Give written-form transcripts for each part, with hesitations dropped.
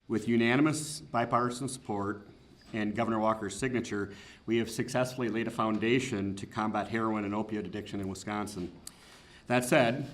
With unanimous bipartisan support and Governor Walker's signature, we have successfully laid a foundation to combat heroin and opioid addiction in Wisconsin. That said,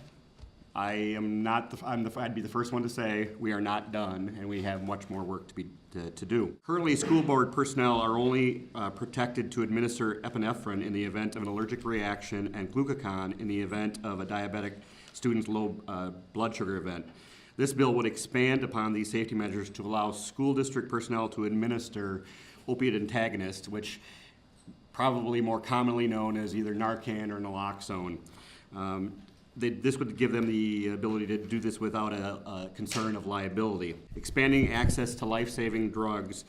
I'd be the first one to say we are not done, and we have much more work to do. Currently, school board personnel are only protected to administer epinephrine in the event of an allergic reaction and glucagon in the event of a diabetic student's low blood sugar event. This bill would expand upon these safety measures to allow school district personnel to administer opiate antagonists, which probably more commonly known as either Narcan or Naloxone. This would give them the ability to do this without a concern of liability. Expanding access to life-saving drugs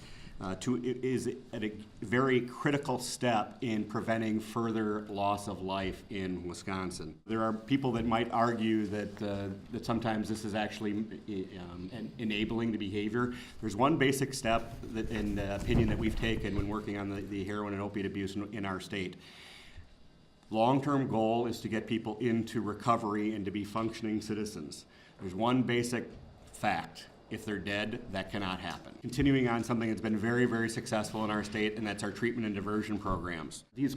is a very critical step in preventing further loss of life in Wisconsin. There are people that might argue that sometimes this is actually enabling the behavior. There's one basic step in the opinion that we've taken when working on the heroin and opiate abuse in our state. Long-term goal is to get people into recovery and to be functioning citizens. There's one basic fact. If they're dead, that cannot happen. Continuing on something that's been very, very successful in our state, and that's our treatment and diversion programs. These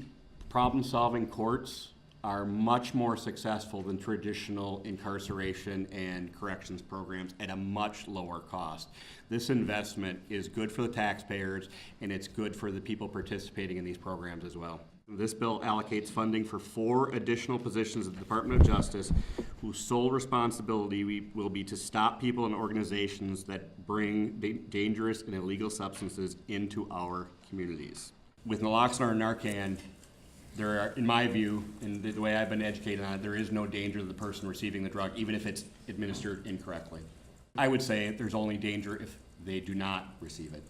problem-solving courts are much more successful than traditional incarceration and corrections programs at a much lower cost. This investment is good for the taxpayers, and it's good for the people participating in these programs as well. This bill allocates funding for 4 additional positions at the Department of Justice whose sole responsibility will be to stop people and organizations that bring dangerous and illegal substances into our communities. With Naloxone or Narcan, there are, in my view, and the way I've been educated on it, there is no danger to the person receiving the drug, even if it's administered incorrectly. I would say there's only danger if they do not receive it.